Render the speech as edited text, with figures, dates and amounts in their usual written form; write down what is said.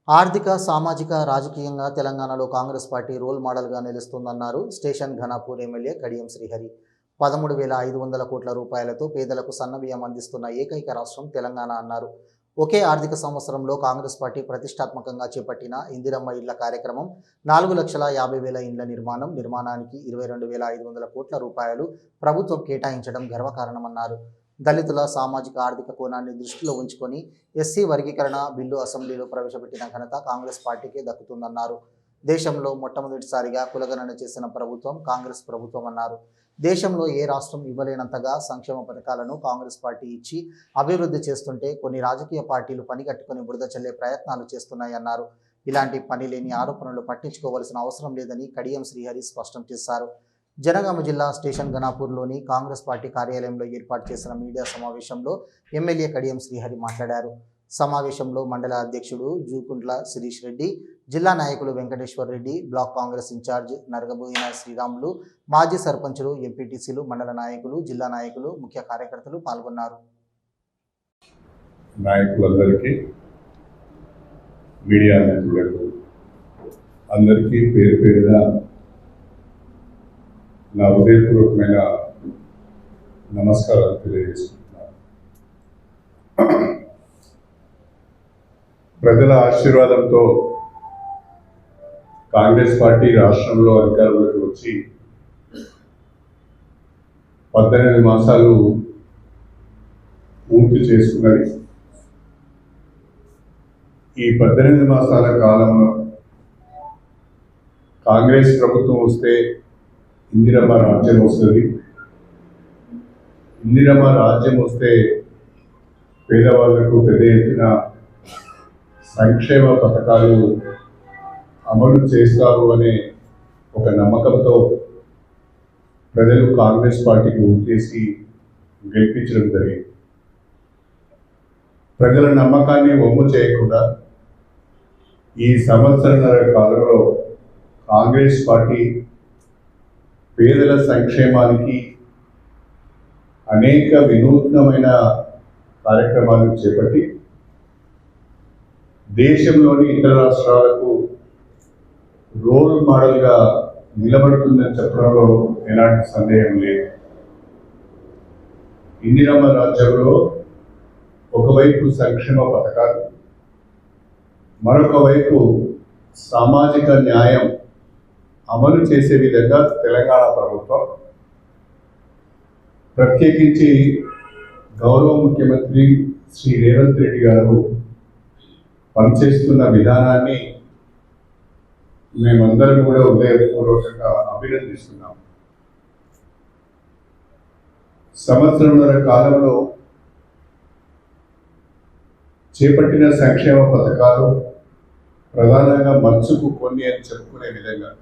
ఆర్థిక, సామాజిక, రాజకీయంగా తెలంగాణలో కాంగ్రెస్ పార్టీ రోల్ మోడల్గా నిలుస్తుందన్నారు స్టేషన్ ఘనాపూర్ ఎమ్మెల్యే కడియం శ్రీహరి. 13,500 కోట్ల రూపాయలతో పేదలకు సన్నబియ్యం అందిస్తున్న ఏకైక రాష్ట్రం తెలంగాణ అన్నారు. ఒకే ఆర్థిక సంవత్సరంలో కాంగ్రెస్ పార్టీ ప్రతిష్టాత్మకంగా చేపట్టిన ఇందిరమ్మ ఇళ్ల కార్యక్రమం 4,50,000 ఇండ్ల నిర్మాణానికి 22,500 కోట్ల రూపాయలు ప్రభుత్వం కేటాయించడం గర్వకారణమన్నారు. దళితుల సామాజిక ఆర్థిక కోణాన్ని దృష్టిలో ఉంచుకొని ఎస్సీ వర్గీకరణ బిల్లు అసెంబ్లీలో ప్రవేశపెట్టిన ఘనత కాంగ్రెస్ పార్టీకే దక్కుతుందన్నారు. దేశంలో మొట్టమొదటిసారిగా కులగణన చేసిన ప్రభుత్వం కాంగ్రెస్ ప్రభుత్వం అన్నారు. దేశంలో ఏ రాష్ట్రం ఇవ్వలేనంతగా సంక్షేమ పథకాలను కాంగ్రెస్ పార్టీ ఇచ్చి అభివృద్ధి చేస్తుంటే కొన్ని రాజకీయ పార్టీలు పనిగట్టుకుని బురద చల్లే ప్రయత్నాలు చేస్తున్నాయన్నారు. ఇలాంటి పని లేని ఆరోపణలు పట్టించుకోవాల్సిన అవసరం లేదని కడియం శ్రీహరి స్పష్టం చేశారు. జనగామ జిల్లా స్టేషన్ ఘనాపూర్లోని కాంగ్రెస్ పార్టీ కార్యాలయంలో ఏర్పాటు చేసిన మీడియా సమావేశంలో ఎమ్మెల్యే కడియం శ్రీహరి మాట్లాడారు. సమావేశంలో మండల అధ్యక్షుడు జూకుంట్ల శిరీష్ రెడ్డి, జిల్లా నాయకులు వెంకటేశ్వర్ రెడ్డి, బ్లాక్ కాంగ్రెస్ ఇన్ఛార్జ్ నరగబోయిన శ్రీరాములు, మాజీ సర్పంచులు, ఎంపీటీసీలు, మండల నాయకులు, జిల్లా నాయకులు, ముఖ్య కార్యకర్తలు పాల్గొన్నారు. నాయకులందరికీ, మీడియా మిత్రులకు అందరికీ పేరు పేరున నా హృదయపూర్వకమైన నమస్కారాలు తెలియజేసుకుంటున్నాను. ప్రజల ఆశీర్వాదంతో కాంగ్రెస్ పార్టీ రాష్ట్రంలో అధికారంలోకి వచ్చి 18 మాసాలు పూర్తి చేసుకున్నది. ఈ 18 మాసాల కాలంలో కాంగ్రెస్ ప్రభుత్వం వస్తే ఇందిరమ్మ రాజ్యం వస్తుంది. ఇందిరమ్మ రాజ్యం వస్తే పేదవాళ్లకు పెద్ద ఎత్తున సంక్షేమ పథకాలు అమలు చేస్తారు అనే ఒక నమ్మకంతో ప్రజలు కాంగ్రెస్ పార్టీకి ఓటేసి గెలిపించడం జరిగింది. ప్రజల నమ్మకాన్ని వమ్ము చేయకుండా ఈ సంవత్సరాల కాలంలో కాంగ్రెస్ పార్టీ పేదల సంక్షేమానికి అనేక వినూత్నమైన కార్యక్రమాలు చేపట్టి దేశంలోని ఇతర రాష్ట్రాలకు రోల్ మోడల్గా నిలబడుతుందని చెప్పడంలో ఎలాంటి సందేహం లేదు. ఇందిరమ్మ రాజ్యంలో ఒకవైపు సంక్షేమ పథకాలు, మరొక వైపు సామాజిక న్యాయం అమలు చేసే విధంగా తెలంగాణ ప్రభుత్వం, ప్రత్యేకించి గౌరవ ముఖ్యమంత్రి శ్రీ రేవంత్ రెడ్డి గారు పనిచేస్తున్న విధానాన్ని మేమందరం కూడా హృదయపూర్వకంగా అభినందిస్తున్నాం. సంవత్సరంన్నర కాలంలో చేపట్టిన సంక్షేమ పథకాలు ప్రధానంగా మచ్చుకు కొన్ని అని చెప్పుకునే విధంగా